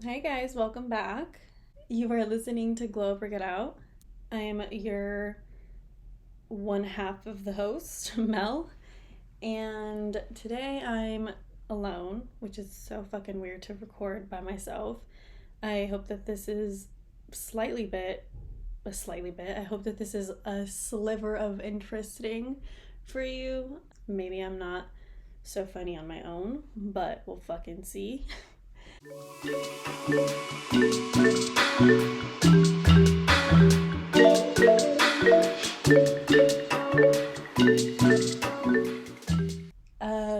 Hey guys, welcome back. You are listening to Glow Up or Get Out. I am your one half of the host, Mel, and today I'm alone, which is so fucking weird to record by myself. I hope that this is I hope that this is a sliver of interesting for you. Maybe I'm not so funny on my own, but we'll fucking see.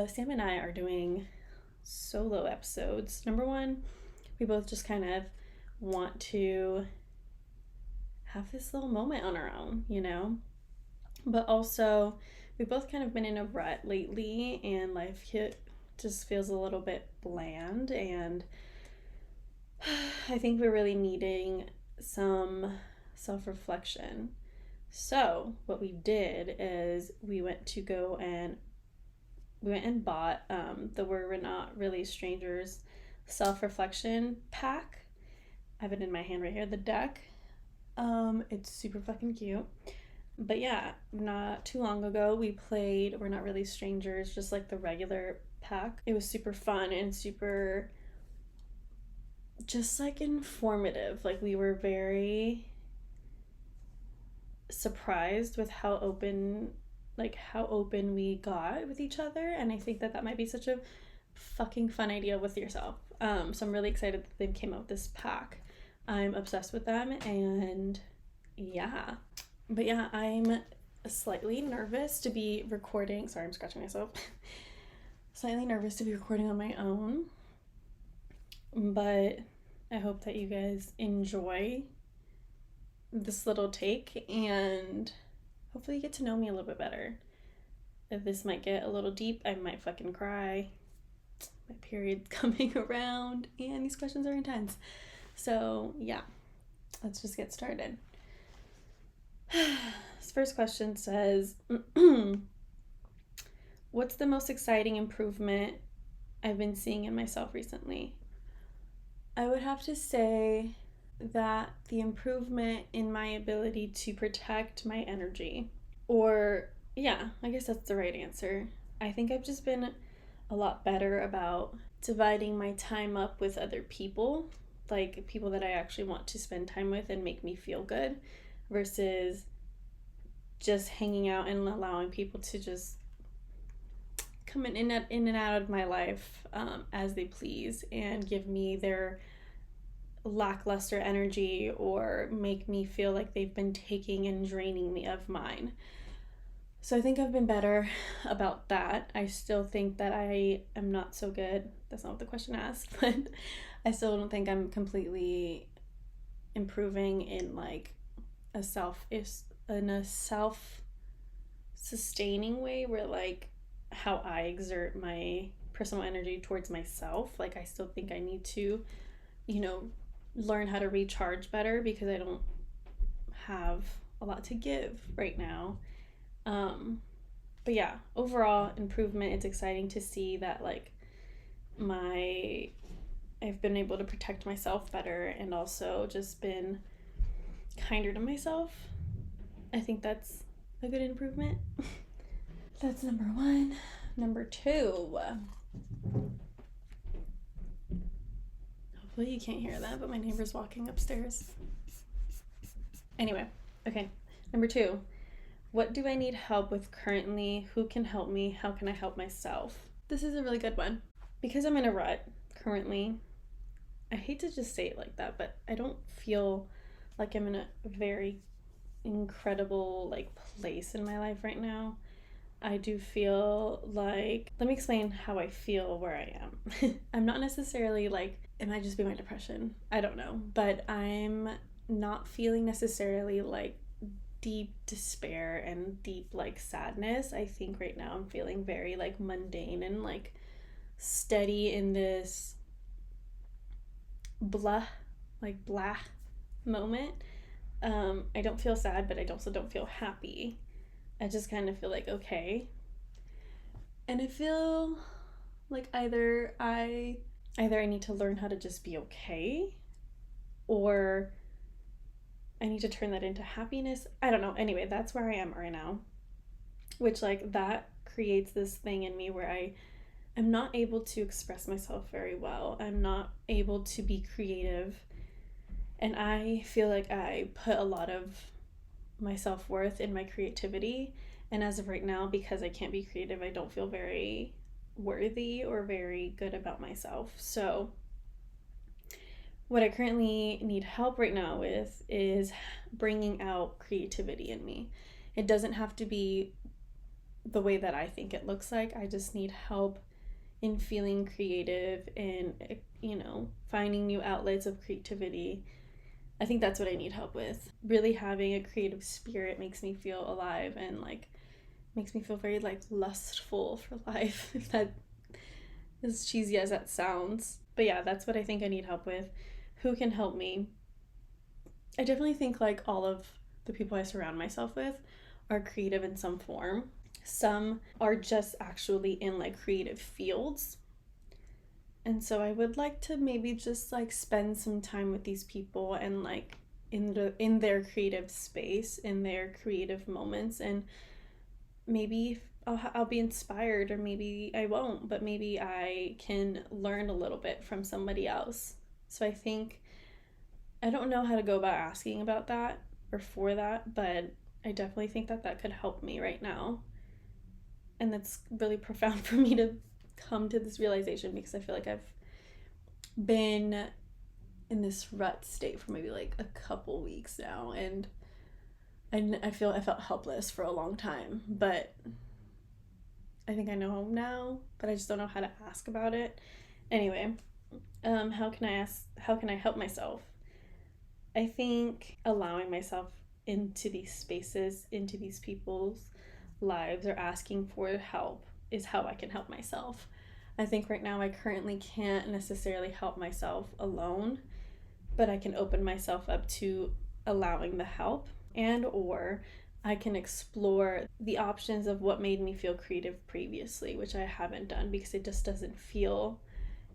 Sam and I are doing solo episodes. Number one, we both just kind of want to have this little moment on our own, you know? But also, we've both kind of been in a rut lately, and life just feels a little bit bland, and I think we're really needing some self-reflection. So what we did is we went and bought the We're Not Really Strangers self-reflection pack. I have it in my hand right here, the deck. It's super fucking cute. But yeah, not too long ago we played We're Not Really Strangers, just like the regular pack. It was super fun and super just like informative. Like, we were very surprised with how open we got with each other, and I think that might be such a fucking fun idea with yourself. So I'm really excited that they came out with this pack. I'm obsessed with them, and yeah. But yeah, I'm slightly nervous to be recording. Sorry, I'm scratching myself. Slightly nervous to be recording on my own, but I hope that you guys enjoy this little take, and hopefully you get to know me a little bit better. If this might get a little deep, I might fucking cry. My period's coming around, and these questions are intense. So yeah, let's just get started. This first question says, what's the most exciting improvement I've been seeing in myself recently? I would have to say that the improvement in my ability to protect my energy. Or, yeah, I guess that's the right answer. I think I've just been a lot better about dividing my time up with other people, like people that I actually want to spend time with and make me feel good, versus just hanging out and allowing people to just come in and out of my life as they please and give me their lackluster energy or make me feel like they've been taking and draining me of mine. So I think I've been better about that. I still think that I am not so good. That's not what the question asked, but I still don't think I'm completely improving in like a self-sustaining way, where like how I exert my personal energy towards myself. Like, I still think I need to, learn how to recharge better, because I don't have a lot to give right now. But yeah, overall improvement. It's exciting to see that like I've been able to protect myself better, and also just been kinder to myself. I think that's a good improvement. That's number one. Number two. Hopefully you can't hear that, but my neighbor's walking upstairs. Anyway, okay. Number two. What do I need help with currently? Who can help me? How can I help myself? This is a really good one. Because I'm in a rut currently, I hate to just say it like that, but I don't feel like I'm in a very incredible like place in my life right now. I do feel like, let me explain how I feel where I am. I'm not necessarily like, it might just be my depression. I don't know. But I'm not feeling necessarily like deep despair and deep like sadness. I think right now I'm feeling very like mundane and like steady in this blah moment. I don't feel sad, but I also don't feel happy. I just kind of feel like okay. And I feel like either I either I need to learn how to just be okay, or I need to turn that into happiness. I don't know. Anyway, that's where I am right now, which like that creates this thing in me where I'm not able to express myself very well. I'm not able to be creative. And I feel like I put a lot of my self-worth in my creativity. And as of right now, because I can't be creative, I don't feel very worthy or very good about myself. So what I currently need help right now with is bringing out creativity in me. It doesn't have to be the way that I think it looks like. I just need help in feeling creative and, finding new outlets of creativity. I think that's what I need help with. Really having a creative spirit makes me feel alive and like makes me feel very like lustful for life, if that, as cheesy as that sounds. But yeah, that's what I think I need help with. Who can help me? I definitely think like all of the people I surround myself with are creative in some form. Some are just actually in like creative fields. And so I would like to maybe just like spend some time with these people and like in their creative space, in their creative moments, and maybe I'll be inspired, or maybe I won't, but maybe I can learn a little bit from somebody else. So I think I don't know how to go about asking about that or for that, but I definitely think that that could help me right now. And that's really profound for me to come to this realization, because I feel like I've been in this rut state for maybe like a couple weeks now, and I felt helpless for a long time, but I think I know now, but I just don't know how to ask about it. Anyway, how can I help myself? I think allowing myself into these spaces, into these people's lives, or asking for help is how I can help myself. I think right now I currently can't necessarily help myself alone, but I can open myself up to allowing the help, and or I can explore the options of what made me feel creative previously, which I haven't done because it just doesn't feel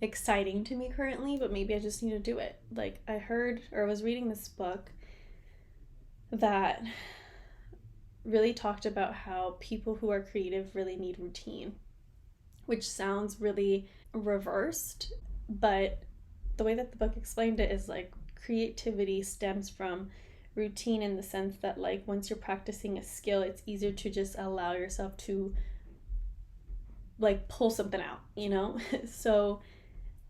exciting to me currently, but maybe I just need to do it. Like I heard or was reading this book that really talked about how people who are creative really need routine, which sounds really reversed, but the way that the book explained it is like creativity stems from routine, in the sense that like once you're practicing a skill, it's easier to just allow yourself to like pull something out, so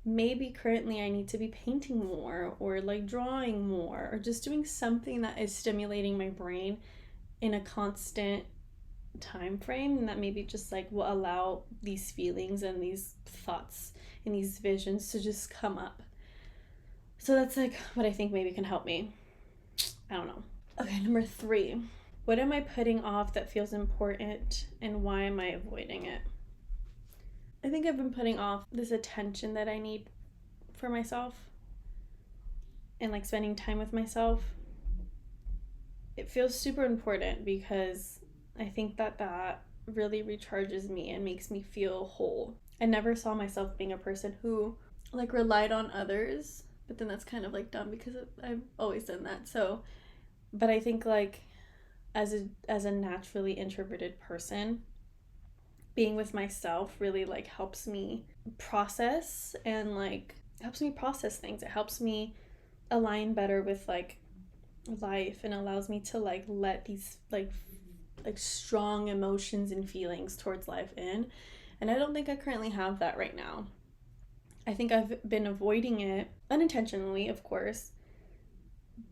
maybe currently I need to be painting more, or like drawing more, or just doing something that is stimulating my brain in a constant time frame, and that maybe just like will allow these feelings and these thoughts and these visions to just come up. So that's like what I think maybe can help me. I don't know. Okay, number 3. What am I putting off that feels important, and why am I avoiding it? I think I've been putting off this attention that I need for myself, and like spending time with myself. It feels super important because I think that really recharges me and makes me feel whole. I never saw myself being a person who like relied on others, but then that's kind of like dumb because I've always done that. So, but I think like as a naturally introverted person, being with myself really like helps me process, and like helps me process things. It helps me align better with like life, and allows me to like let these like strong emotions and feelings towards life in. And I don't think I currently have that right now. I think I've been avoiding it unintentionally, of course,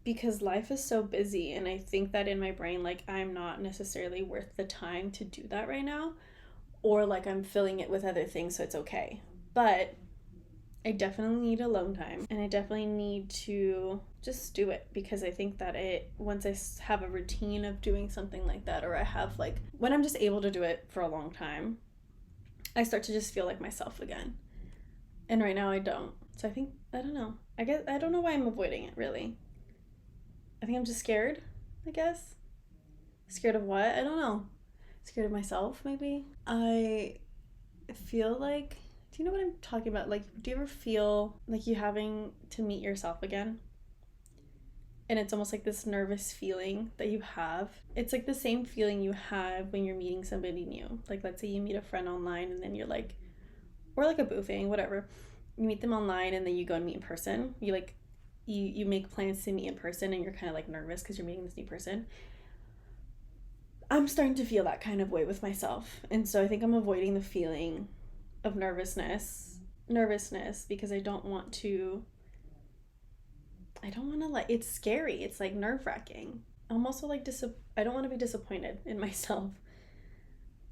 because life is so busy, and I think that in my brain like I'm not necessarily worth the time to do that right now, or like I'm filling it with other things, so it's okay. But I definitely need alone time, and I definitely need to just do it, because I think that once I have a routine of doing something like that, or I have like when I'm just able to do it for a long time, I start to just feel like myself again. And right now I don't. So I don't know. I don't know why I'm avoiding it really. I think I'm just scared, I guess. Scared of what? I don't know. Scared of myself, maybe. I feel like Do you know what I'm talking about? Like, do you ever feel like you having to meet yourself again? And it's almost like this nervous feeling that you have. It's like the same feeling you have when you're meeting somebody new. Like, let's say you meet a friend online and then you're like, or like a boofing, whatever. You meet them online and then you go and meet in person. You make plans to meet in person and you're kind of like nervous because you're meeting this new person. I'm starting to feel that kind of way with myself. And so I think I'm avoiding the feeling of nervousness because I don't want to like, it's scary. It's like nerve-wracking. I'm also like I don't want to be disappointed in myself.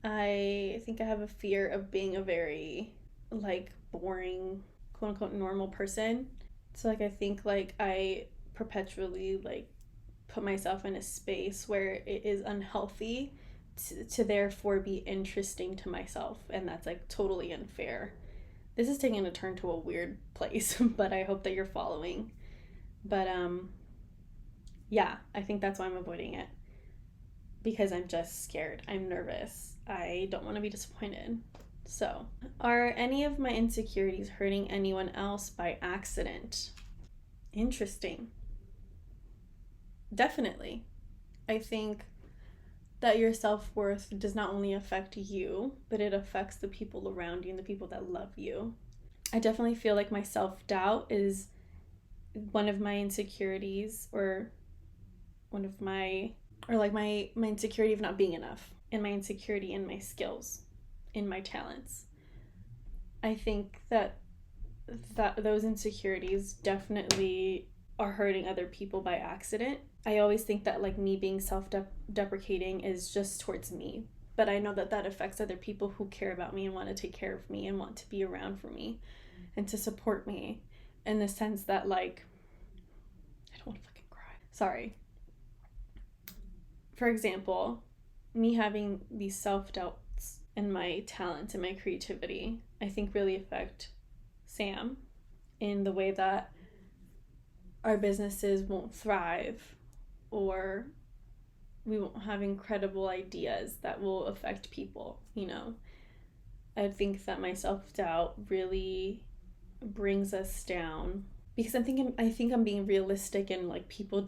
I think I have a fear of being a very like boring, quote unquote, normal person. So like I think like I perpetually like put myself in a space where it is unhealthy to therefore be interesting to myself, and that's like totally unfair. This is taking a turn to a weird place, but I hope that you're following. But yeah, I think that's why I'm avoiding it, because I'm just scared. I'm nervous. I don't want to be disappointed. So, are any of my insecurities hurting anyone else by accident? Interesting. Definitely. I think that your self-worth does not only affect you, but it affects the people around you and the people that love you. I definitely feel like my self-doubt is one of my insecurities, or my insecurity of not being enough, and my insecurity in my skills, in my talents. I think that those insecurities definitely are hurting other people by accident. I always think that like me being self-deprecating is just towards me, but I know that that affects other people who care about me and want to take care of me and want to be around for me and to support me, in the sense that like, I don't want to fucking cry. Sorry. For example, me having these self-doubts and my talent and my creativity, I think really affect Sam in the way that our businesses won't thrive, or we won't have incredible ideas that will affect people, you know. I think that my self-doubt really brings us down, because I think I'm being realistic, and like people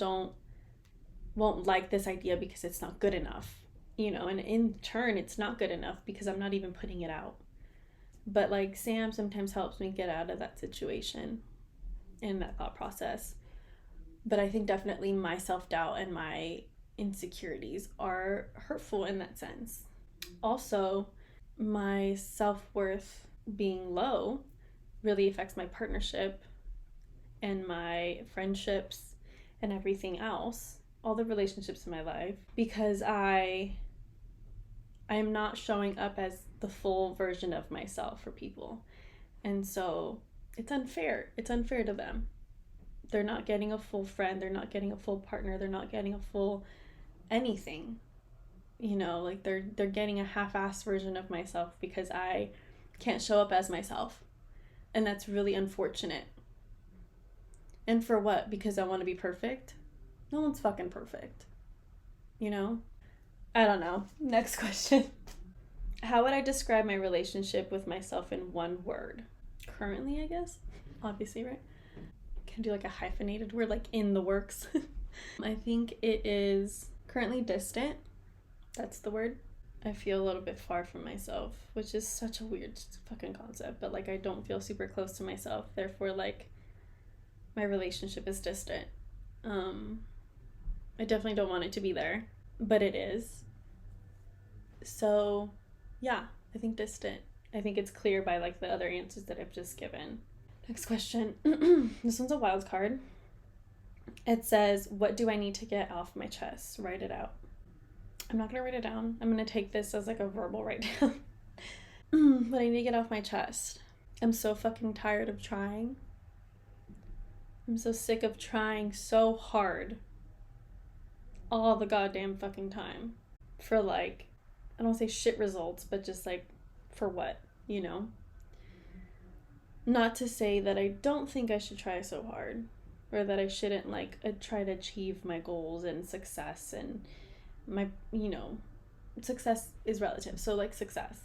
won't like this idea because it's not good enough, you know, and in turn it's not good enough because I'm not even putting it out. But like Sam sometimes helps me get out of that situation and that thought process. But I think definitely my self-doubt and my insecurities are hurtful in that sense. Also, my self-worth being low really affects my partnership and my friendships and everything else, all the relationships in my life, because I'm not showing up as the full version of myself for people. And so it's unfair. It's unfair to them. They're not getting a full friend, they're not getting a full partner, they're not getting a full anything. You know, like they're getting a half-assed version of myself because I can't show up as myself. And that's really unfortunate. And for what? Because I want to be perfect? No one's fucking perfect. You know? I don't know. Next question. How would I describe my relationship with myself in one word? Currently, I guess. Obviously, right? Can do like a hyphenated word, like in the works. I think it is currently distant. That's the word. I feel a little bit far from myself, which is such a weird fucking concept, but like I don't feel super close to myself. Therefore, like my relationship is distant. I definitely don't want it to be there, but it is. So, yeah, I think distant. I think it's clear by like the other answers that I've just given. Next question. This one's a wild card. It says, what do I need to get off my chest? Write it out. I'm not going to write it down. I'm going to take this as like a verbal write down. But I need to get off my chest. I'm so fucking tired of trying. I'm so sick of trying so hard all the goddamn fucking time for like, I don't want to say shit results, but just like, for what, you know? Not to say that I don't think I should try so hard, or that I shouldn't like try to achieve my goals and success, and my, you know, success is relative, so like success.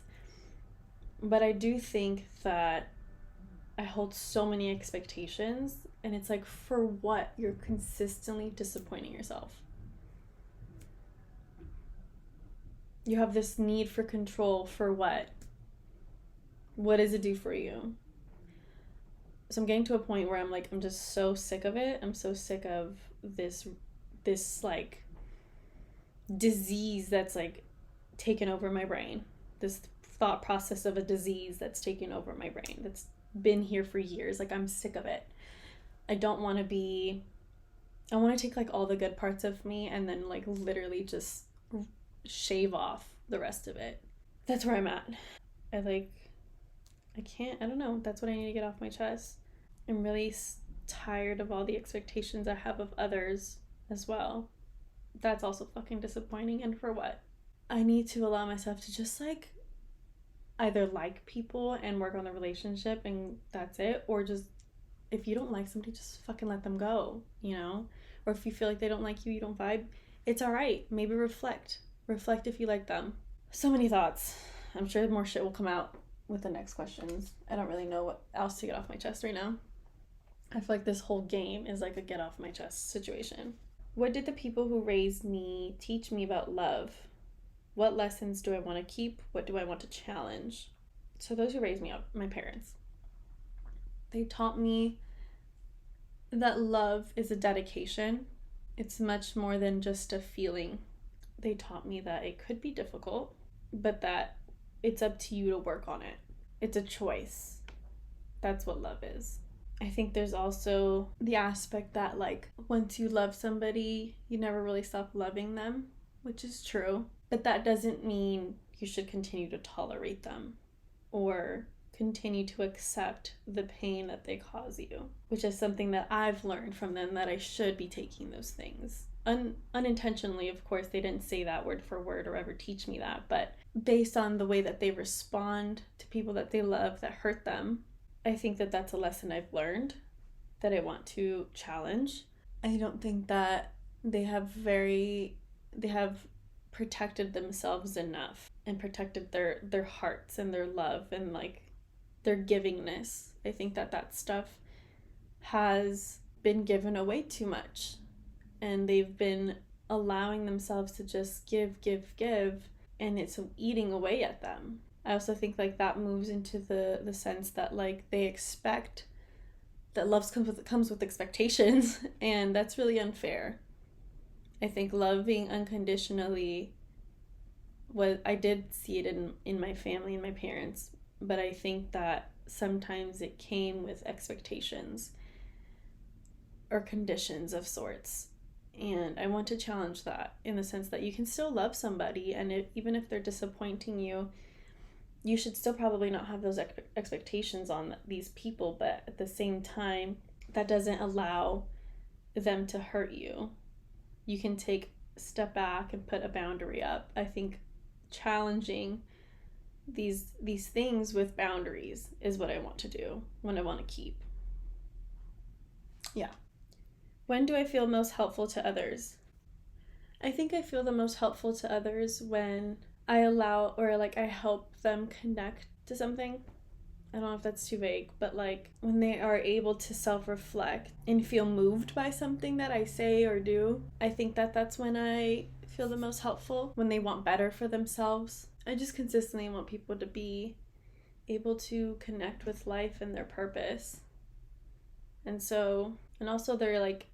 But I do think that I hold so many expectations, and it's like, for what? You're consistently disappointing yourself. You have this need for control for what? What does it do for you? So I'm getting to a point where I'm like, I'm just so sick of it. I'm so sick of this like disease that's like taken over my brain. This thought process of a disease that's taken over my brain, that's been here for years. Like, I'm sick of it. I want to take like all the good parts of me and then like literally just shave off the rest of it. That's where I'm at. I don't know. That's what I need to get off my chest. I'm really tired of all the expectations I have of others as well. That's also fucking disappointing. And for what? I need to allow myself to just like either like people and work on the relationship and that's it, or just, if you don't like somebody, just fucking let them go, you know? Or if you feel like they don't like you, you don't vibe, it's all right. Maybe reflect if you like them. So many thoughts. I'm sure more shit will come out with the next questions. I don't really know what else to get off my chest right now. I feel like this whole game is like a get off my chest situation. What did the people who raised me teach me about love? What lessons do I want to keep? What do I want to challenge? So those who raised me up, my parents, they taught me that love is a dedication. It's much more than just a feeling. They taught me that it could be difficult, but that it's up to you to work on it. It's a choice. That's what love is. I think there's also the aspect that like once you love somebody, you never really stop loving them, which is true. But that doesn't mean you should continue to tolerate them or continue to accept the pain that they cause you, which is something that I've learned from them, that I should be taking those things. Unintentionally, of course, they didn't say that word for word or ever teach me that, but based on the way that they respond to people that they love that hurt them, I think that that's a lesson I've learned that I want to challenge. I don't think that they have protected themselves enough and protected their hearts and their love and like their givingness. I think that stuff has been given away too much, and they've been allowing themselves to just give, and it's eating away at them. I also think like that moves into the sense that like they expect that love comes with expectations, and that's really unfair. I think loving unconditionally I did see it in my family and my parents, but I think that sometimes it came with expectations or conditions of sorts. And I want to challenge that in the sense that you can still love somebody, and even if they're disappointing you, you should still probably not have those expectations on these people, but at the same time, that doesn't allow them to hurt you. You can take a step back and put a boundary up. I think challenging these things with boundaries is what I want to do, what I want to keep. Yeah. When do I feel most helpful to others? I think I feel the most helpful to others when I allow or like I help them connect to something. I don't know if that's too vague, but like when they are able to self-reflect and feel moved by something that I say or do, I think that's when I feel the most helpful, when they want better for themselves. I just consistently want people to be able to connect with life and their purpose. And also they're like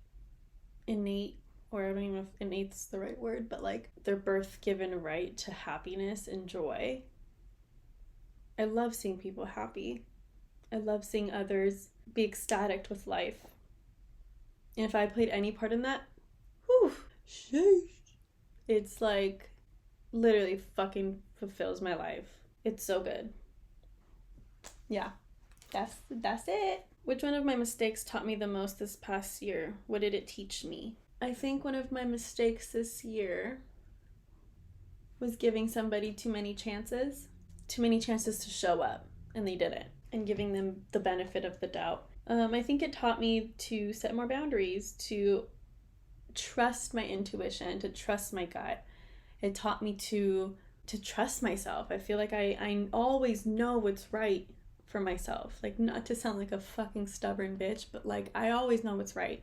innate, or I don't even know if innate's the right word, but like their birth given right to happiness and joy. I love seeing people happy. I love seeing others be ecstatic with life. And if I played any part in that, whew, sheesh. It's like literally fucking fulfills my life. It's so good. Yeah, that's it. Which one of my mistakes taught me the most this past year? What did it teach me? I think one of my mistakes this year was giving somebody too many chances to show up, and they didn't, and giving them the benefit of the doubt. I think it taught me to set more boundaries, to trust my intuition, to trust my gut. It taught me to to trust myself. I feel like I always know what's right for myself. Like, not to sound like a fucking stubborn bitch, but like, I always know what's right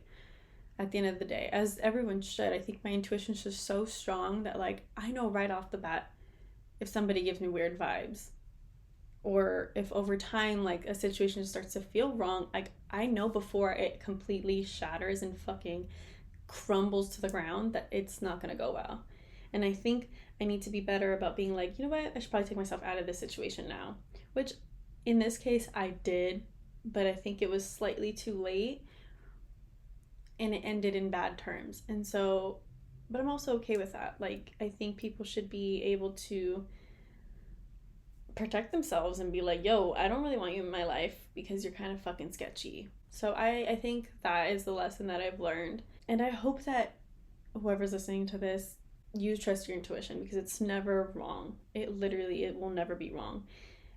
at the end of the day, as everyone should. I think my intuition is just so strong that like, I know right off the bat if somebody gives me weird vibes, or if over time like a situation starts to feel wrong. Like, I know before it completely shatters and fucking crumbles to the ground that it's not going to go well. And I think I need to be better about being like, you know what, I should probably take myself out of this situation now, which in this case I did, but I think it was slightly too late and it ended in bad terms. And so, but I'm also okay with that. Like, I think people should be able to protect themselves and be like, yo, I don't really want you in my life because you're kind of fucking sketchy. So I think that is the lesson that I've learned. And I hope that whoever's listening to this, you trust your intuition, because it's never wrong. It will never be wrong.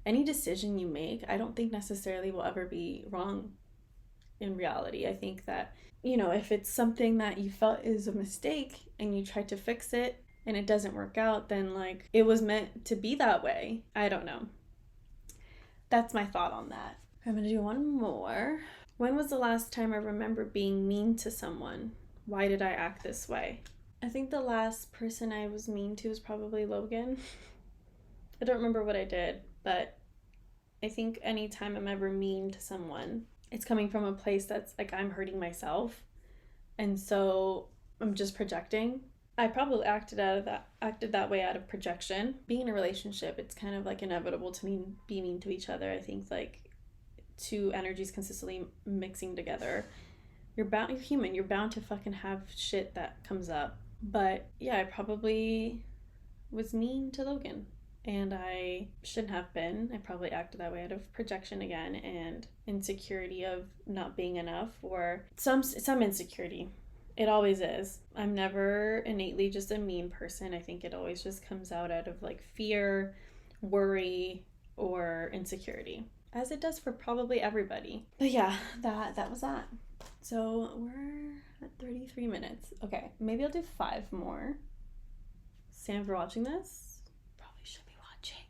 Any decision you make, I don't think necessarily will ever be wrong in reality. I think that, you know, if it's something that you felt is a mistake and you tried to fix it and it doesn't work out, then like, it was meant to be that way. I don't know. That's my thought on that. I'm gonna do one more. When was the last time I remember being mean to someone? Why did I act this way? I think the last person I was mean to was probably Logan. I don't remember what I did, but I think anytime I'm ever mean to someone, it's coming from a place that's like, I'm hurting myself. And so I'm just projecting. I probably acted that way out of projection. Being in a relationship, it's kind of like inevitable to be mean to each other. I think like two energies consistently mixing together, you're human, you're bound to fucking have shit that comes up. But yeah, I probably was mean to Logan, and I shouldn't have been. I probably acted that way out of projection again, and insecurity of not being enough, or some insecurity. It always is. I'm never innately just a mean person. I think it always just comes out of like fear, worry, or insecurity, as it does for probably everybody. But yeah, that was that. So we're at 33 minutes. Okay, maybe I'll do 5 more. Sam, for watching this, probably should be watching.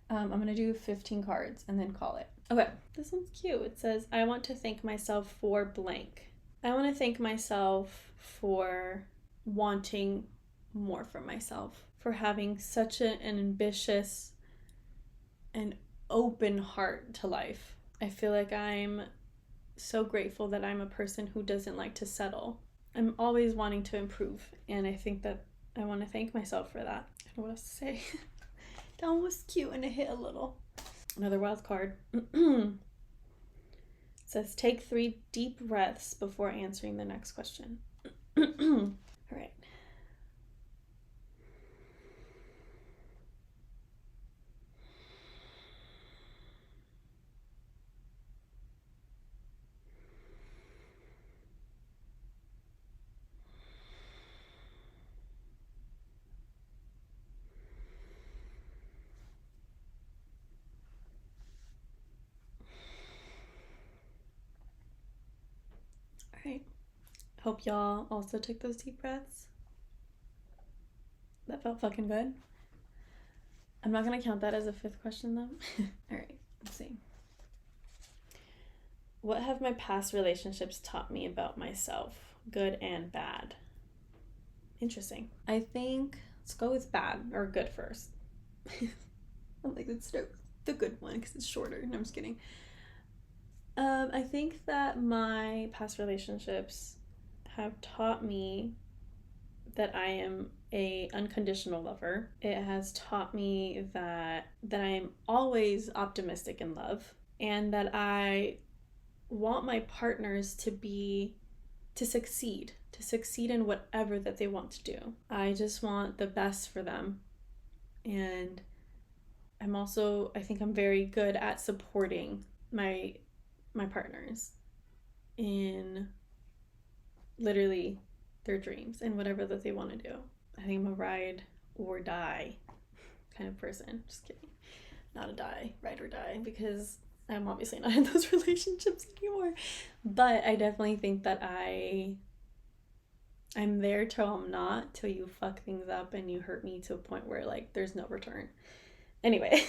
I'm gonna do 15 cards and then call it. Okay, this one's cute. It says, I want to thank myself for blank. I want to thank myself for wanting more for myself, for having such an ambitious and open heart to life. I feel like I'm so grateful that I'm a person who doesn't like to settle. I'm always wanting to improve, and I think that I want to thank myself for that. I don't know what else to say. That one was cute and it hit a little. Another wild card. It says, take 3 deep breaths before answering the next question. All right. Alright, hope y'all also took those deep breaths. That felt fucking good. I'm not gonna count that as a 5th question though. Alright, let's see. What have my past relationships taught me about myself, good and bad? Interesting. I think, let's go with bad or good first. I'm like, let's start with the good one because it's shorter. No, I'm just kidding. I think that my past relationships have taught me that I am a unconditional lover. It has taught me that I am always optimistic in love, and that I want my partners to succeed in whatever that they want to do. I just want the best for them. And I think I'm very good at supporting my partners in literally their dreams and whatever that they want to do. I think I'm a ride or die kind of person. Just kidding. Not a ride or die, because I'm obviously not in those relationships anymore. But I definitely think that I I'm there till I'm not, till you fuck things up and you hurt me to a point where like there's no return. Anyway,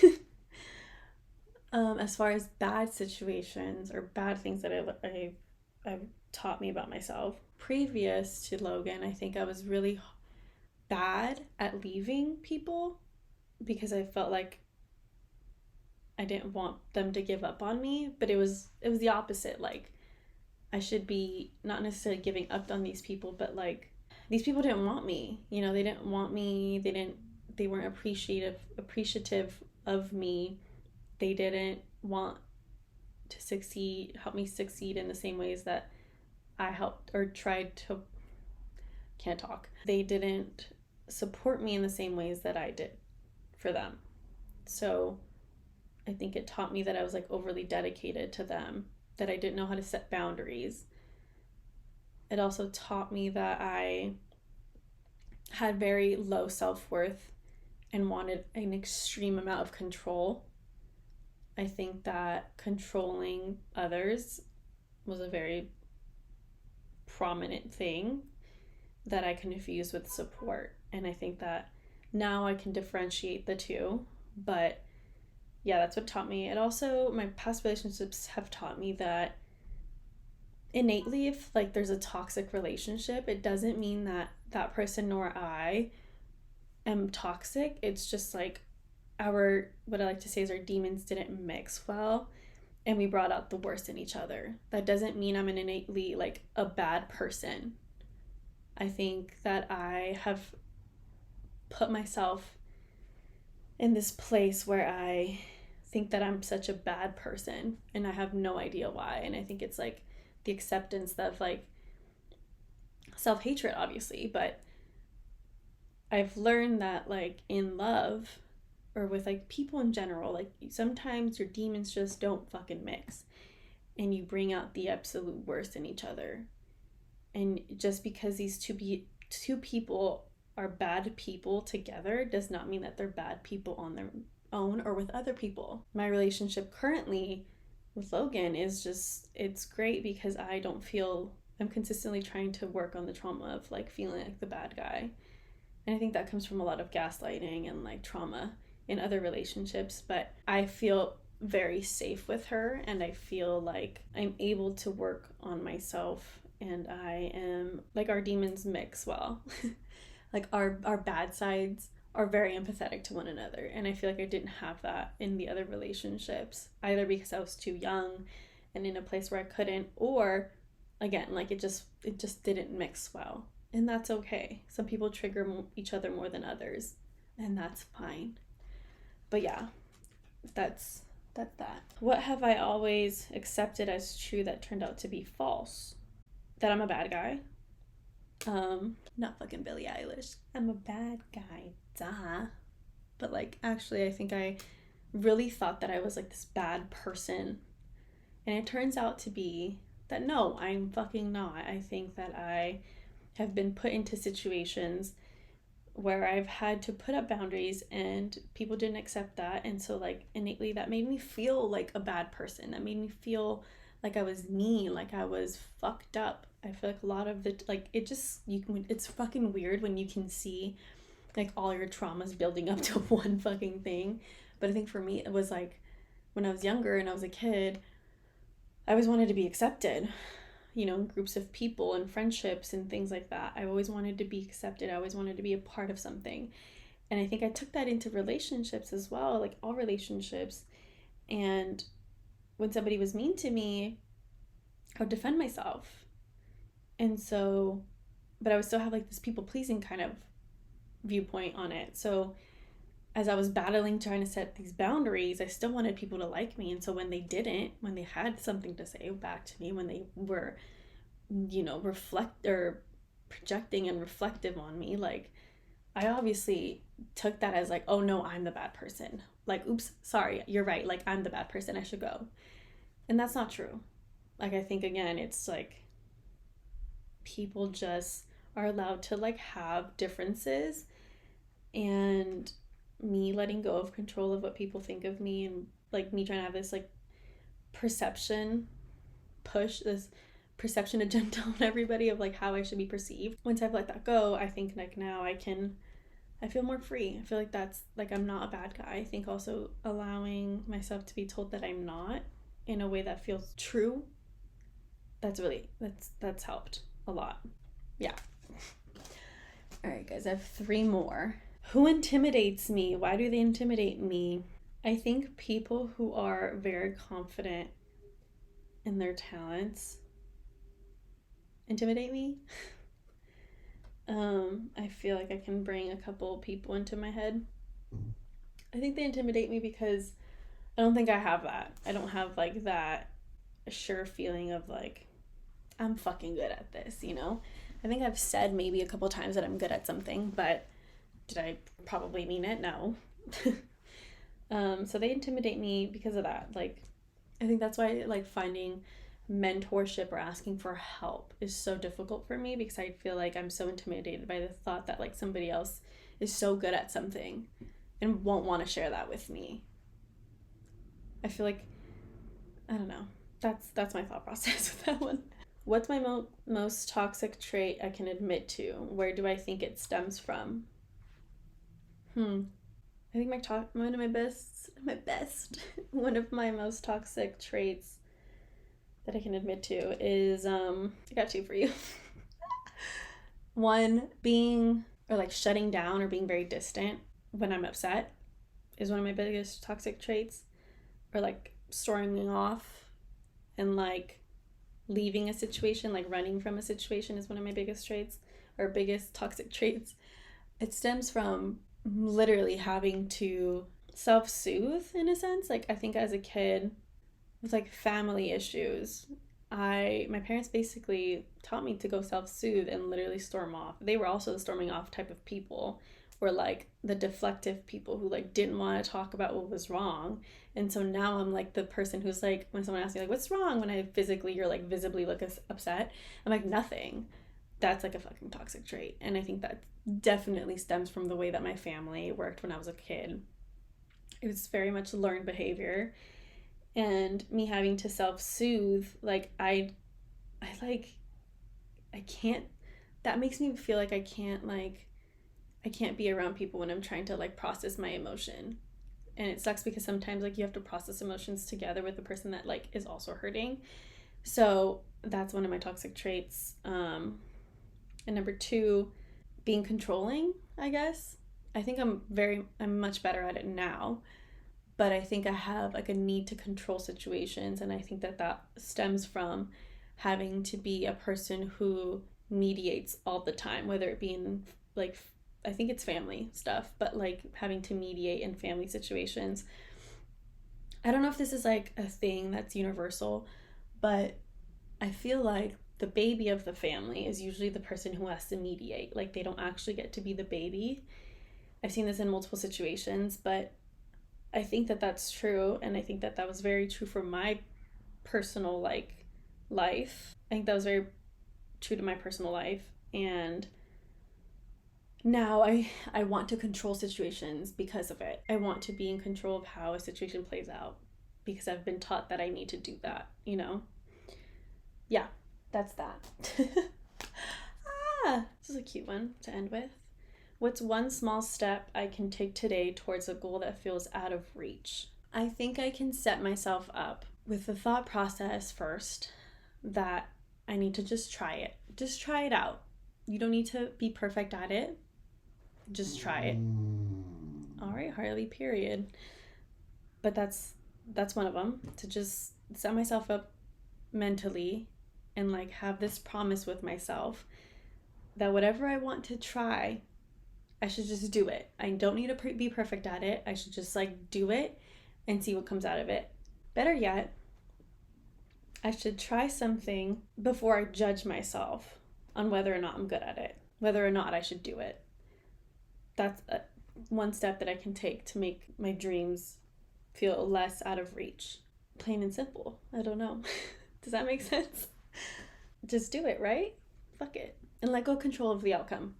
as far as bad situations or bad things that I've taught me about myself, previous to Logan, I think I was really bad at leaving people because I felt like I didn't want them to give up on me, but it was the opposite. Like I should be not necessarily giving up on these people, but like these people didn't want me. You know, they didn't want me. They weren't appreciative of me. They didn't want to help me succeed in the same ways that I helped or tried to. Can't talk. They didn't support me in the same ways that I did for them. So I think it taught me that I was like overly dedicated to them, that I didn't know how to set boundaries. It also taught me that I had very low self-worth and wanted an extreme amount of control. I think that controlling others was a very prominent thing that I confused with support. And I think that now I can differentiate the two. But yeah, that's what taught me. It also, my past relationships have taught me that innately, if like there's a toxic relationship, it doesn't mean that that person nor I am toxic. It's just like what I like to say is our demons didn't mix well and we brought out the worst in each other. That doesn't mean I'm an innately like a bad person. I think that I have put myself in this place where I think that I'm such a bad person and I have no idea why. And I think it's like the acceptance of like self-hatred, obviously, but I've learned that like in love or with like people in general, like sometimes your demons just don't fucking mix and you bring out the absolute worst in each other. And just because these two people are bad people together does not mean that they're bad people on their own or with other people. My relationship currently with Logan is just, it's great because I'm consistently trying to work on the trauma of like feeling like the bad guy. And I think that comes from a lot of gaslighting and like trauma in other relationships, but I feel very safe with her and I feel like I'm able to work on myself and I am like our demons mix well. Like our bad sides are very empathetic to one another, and I feel like I didn't have that in the other relationships, either because I was too young and in a place where I couldn't, or again like it just didn't mix well. And that's okay. Some people trigger each other more than others, and that's fine. But yeah, that's that. What have I always accepted as true that turned out to be false? That I'm a bad guy. Not fucking Billie Eilish. I'm a bad guy, duh. But like, actually, I think I really thought that I was like this bad person. And it turns out to be that no, I'm fucking not. I think that I have been put into situations where I've had to put up boundaries and people didn't accept that. And so like innately that made me feel like a bad person. That made me feel like I was mean, like I was fucked up. I feel like a lot of the like it's fucking weird when you can see like all your traumas building up to one fucking thing. But I think for me it was like when I was younger and I was a kid, I always wanted to be accepted, you know, groups of people and friendships and things like that. I always wanted to be accepted. I always wanted to be a part of something. And I think I took that into relationships as well, like all relationships. And when somebody was mean to me, I would defend myself. And so, but I would still have like this people pleasing kind of viewpoint on it. So as I was battling trying to set these boundaries, I still wanted people to like me. And so when they didn't, when they had something to say back to me, when they were, you know, projecting and reflective on me, like I obviously took that as like, oh no, I'm the bad person. Like, oops, sorry, you're right. Like I'm the bad person. I should go. And that's not true. Like I think again, it's like people just are allowed to like have differences, and me letting go of control of what people think of me and like me trying to have this like perception push, this perception agenda on everybody of like how I should be perceived. Once I've let that go, I think like now I feel more free. I feel like that's like I'm not a bad guy. I think also allowing myself to be told that I'm not in a way that feels true, that's helped a lot. Yeah. All right, guys, I have 3 more. Who intimidates me? Why do they intimidate me? I think people who are very confident in their talents intimidate me. I feel like I can bring a couple people into my head. I think they intimidate me because I don't think I have that. I don't have like that sure feeling of like, I'm fucking good at this, you know? I think I've said maybe a couple times that I'm good at something, but did I probably mean it? No. So they intimidate me because of that. Like, I think that's why like finding mentorship or asking for help is so difficult for me, because I feel like I'm so intimidated by the thought that like somebody else is so good at something and won't want to share that with me. I feel like, I don't know. That's my thought process with that one. What's my most toxic trait I can admit to? Where do I think it stems from? I think one of my most toxic traits that I can admit to is, I got 2 for you. One, being, or like shutting down or being very distant when I'm upset is one of my biggest toxic traits. Or like storming off and like leaving a situation, like running from a situation is one of my biggest traits, or biggest toxic traits. It stems from literally having to self-soothe in a sense. Like I think as a kid with like family issues, my parents basically taught me to go self-soothe and literally storm off. They were also the storming off type of people, or like the deflective people who like didn't want to talk about what was wrong. And so now I'm like the person who's like, when someone asks me like what's wrong, when I physically or like visibly look upset, I'm like, nothing. That's like a fucking toxic trait. And I think that definitely stems from the way that my family worked when I was a kid. It was very much learned behavior, and me having to self-soothe, like I can't, that makes me feel like I can't be around people when I'm trying to like process my emotion. And it sucks because sometimes like you have to process emotions together with the person that like is also hurting. So that's one of my toxic traits. And number 2, being controlling, I guess. I think I'm much better at it now, but I think I have like a need to control situations. And I think that stems from having to be a person who mediates all the time, whether it be in like, I think it's family stuff, but like having to mediate in family situations. I don't know if this is like a thing that's universal, but I feel like the baby of the family is usually the person who has to mediate. Like they don't actually get to be the baby. I've seen this in multiple situations, but I think that that's true. And I think that was very true for my personal like life. I think that was very true to my personal life. And now I want to control situations because of it. I want to be in control of how a situation plays out because I've been taught that I need to do that, you know? Yeah, that's that. This is a cute one to end with. What's one small step I can take today towards a goal that feels out of reach? I think I can set myself up with the thought process first that I need to just try it. Just try it out. You don't need to be perfect at it. Just try it. All right, Harley, period. But that's one of them, to just set myself up mentally and like have this promise with myself that whatever I want to try, I should just do it. I don't need to be perfect at it. I should just like do it and see what comes out of it. Better yet, I should try something before I judge myself on whether or not I'm good at it, whether or not I should do it. That's one step that I can take to make my dreams feel less out of reach. Plain and simple. I don't know. Does that make sense? Just do it, right? Fuck it. And let go of control of the outcome.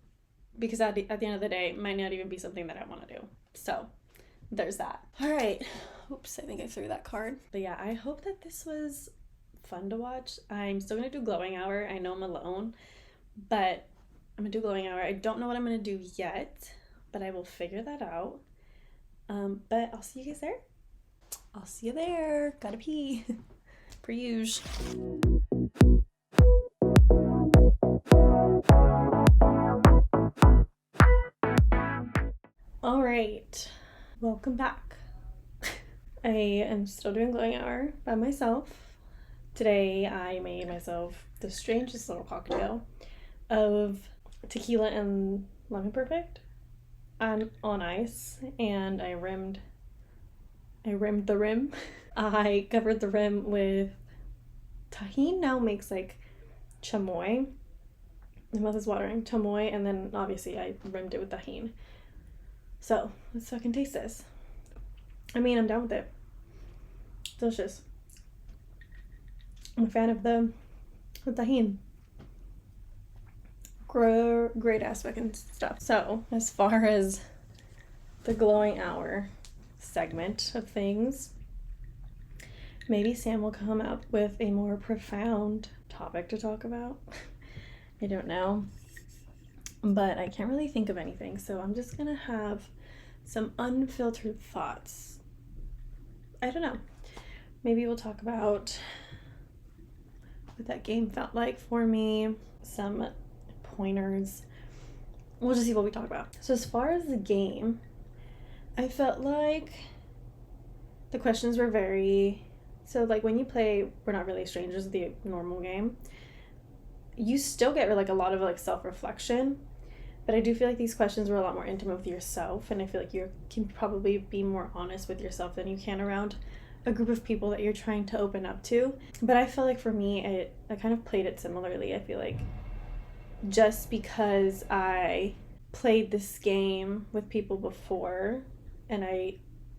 Because at the end of the day, it might not even be something that I want to do. So there's that. All right. Oops, I think I threw that card. But yeah, I hope that this was fun to watch. I'm still going to do glowing hour. I know I'm alone, but I'm going to do glowing hour. I don't know what I'm going to do yet, but I will figure that out. But I'll see you guys there. I'll see you there. Gotta pee. Per usual. All right. Welcome back. I am still doing glowing hour by myself. Today I made myself the strangest little cocktail of tequila and lemon perfect on ice, and I rimmed the rim. I covered the rim with tahini. Now makes like chamoy. My mouth is watering. Chamoy, and then obviously I rimmed it with tahini. So let's fucking taste this. I mean, I'm down with it. Delicious. I'm a fan of the tahini. Great ass fucking stuff. So as far as the glowing hour segment of things, maybe Sam will come up with a more profound topic to talk about. I don't know, but I can't really think of anything, so I'm just gonna have some unfiltered thoughts. I don't know, maybe we'll talk about what that game felt like for me, some pointers. We'll just see what we talk about. So as far as the game, I felt like the questions were like when you play We're Not Really Strangers, the normal game, you still get like a lot of like self-reflection, but I do feel like these questions were a lot more intimate with yourself, and I feel like you can probably be more honest with yourself than you can around a group of people that you're trying to open up to. But I feel like for me, I kind of played it similarly. I feel like just because I played this game with people before, and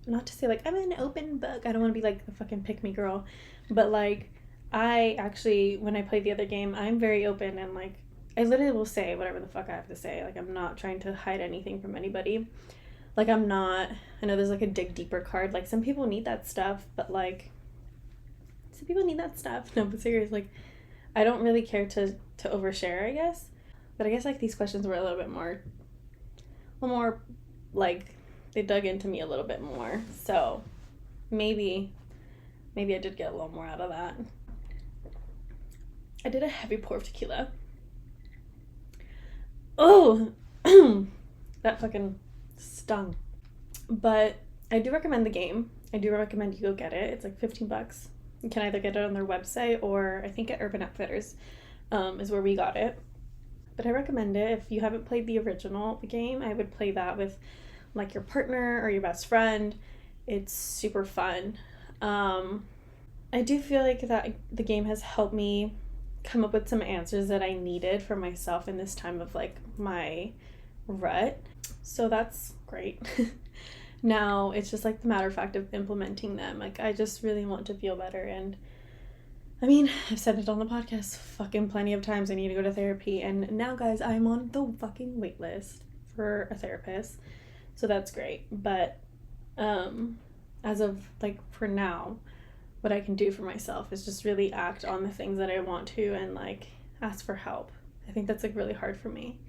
not to say like I'm an open book, I don't want to be like the fucking pick me girl, but like I actually, when I played the other game, I'm very open, and like I literally will say whatever the fuck I have to say. Like I'm not trying to hide anything from anybody. Like I know there's like a dig deeper card, like some people need that stuff, but like some people need that stuff. No, but seriously, like I don't really care to overshare, I guess. But I guess like these questions were a little more like they dug into me a little bit more. So maybe I did get a little more out of that. I did a heavy pour of tequila. Oh, that fucking stung. But I do recommend the game. I do recommend you go get it. It's like $15. You can either get it on their website or I think at Urban Outfitters is where we got it. But I recommend it. If you haven't played the original game, I would play that with like your partner or your best friend. It's super fun. I do feel like that the game has helped me come up with some answers that I needed for myself in this time of like my rut. So that's great. Now it's just like the matter of fact of implementing them. Like I just really want to feel better, and I mean, I've said it on the podcast fucking plenty of times. I need to go to therapy, and now guys, I'm on the fucking wait list for a therapist. So that's great. But as of like for now, what I can do for myself is just really act on the things that I want to and like ask for help. I think that's like really hard for me.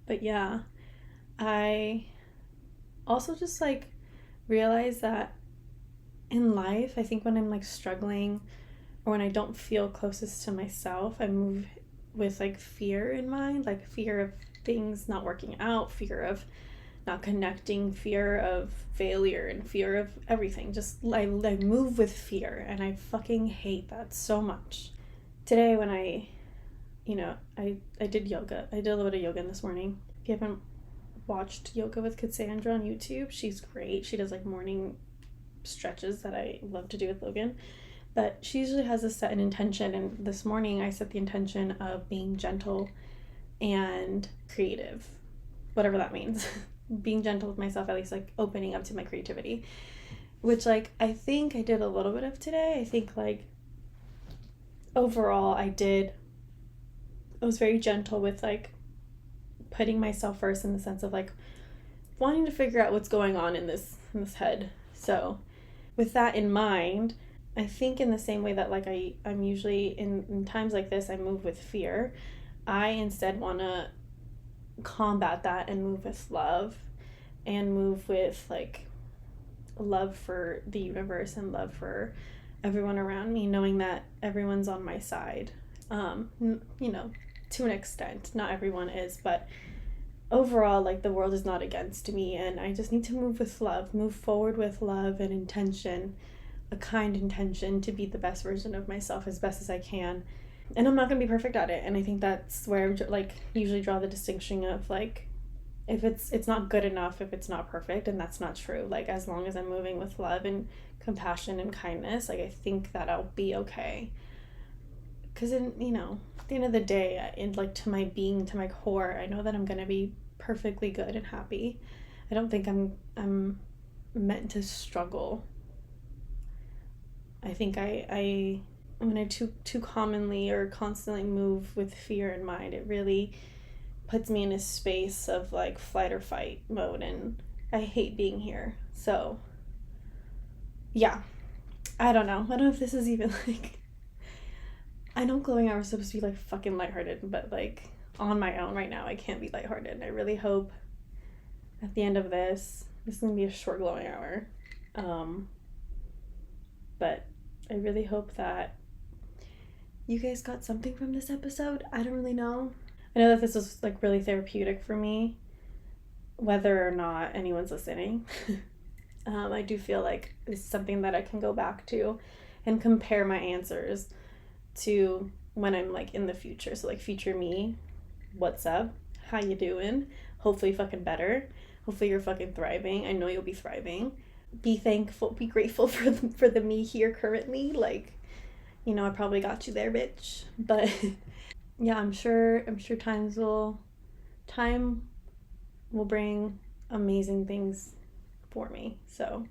But yeah, I also just like realize that in life, I think when I'm like struggling or when I don't feel closest to myself, I move with like fear in mind, like fear of things not working out, fear of not connecting, fear of failure, and fear of everything. Just I move with fear, and I fucking hate that so much. Today when I did yoga. I did a little bit of yoga this morning. If you haven't watched Yoga with Cassandra on YouTube, she's great. She does like morning stretches that I love to do with Logan. But she usually has a set an intention, and this morning I set the intention of being gentle and creative, whatever that means. Being gentle with myself, at least like opening up to my creativity, which like I think I did a little bit of today. I think like overall I was very gentle with like putting myself first in the sense of like wanting to figure out what's going on in this head. So with that in mind, I think in the same way that like I'm usually in times like this I move with fear, I instead want to combat that and move with love and move with like love for the universe and love for everyone around me, knowing that everyone's on my side. You know, to an extent, not everyone is, but overall, like the world is not against me, and I just need to move with love, move forward with love and intention, a kind intention to be the best version of myself as best as I can. And I'm not gonna be perfect at it, and I think that's where I like usually draw the distinction of like if it's not good enough if it's not perfect, and that's not true. Like as long as I'm moving with love and compassion and kindness, like I think that I'll be okay. Because at the end of the day, in like to my being, to my core, I know that I'm gonna be perfectly good and happy. I don't think I'm meant to struggle. I think I when I too commonly or constantly move with fear in mind, it really puts me in a space of like flight or fight mode, and I hate being here. So yeah, I don't know. I don't know if this is even like, I know glowing hours are supposed to be like fucking lighthearted, but like on my own right now I can't be lighthearted. And I really hope at the end of this is gonna be a short glowing hour. But I really hope that you guys got something from this episode. I don't really know. I know that this was like really therapeutic for me, whether or not anyone's listening. I do feel like it's something that I can go back to and compare my answers to when I'm like in the future. So like future me, what's up? How you doing? Hopefully fucking better. Hopefully you're fucking thriving. I know you'll be thriving. Be thankful, be grateful for the me here currently. Like, I probably got you there, bitch. But yeah, I'm sure time will bring amazing things for me. So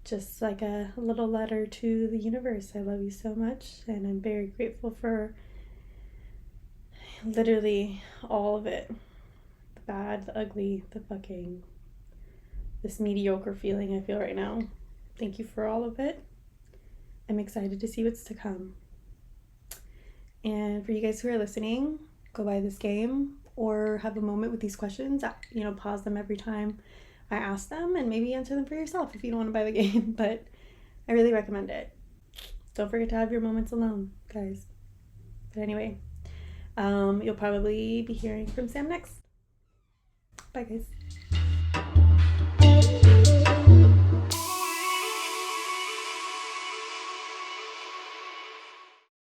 just like a little letter to the universe. I love you so much, and I'm very grateful for literally all of it. The bad, the ugly, the fucking, this mediocre feeling I feel right now. Thank you for all of it. I'm excited to see what's to come. And for you guys who are listening, go buy this game or have a moment with these questions. Pause them every time I ask them and maybe answer them for yourself if you don't want to buy the game. But I really recommend it. Don't forget to have your moments alone, guys. But anyway, you'll probably be hearing from Sam next. Bye, guys.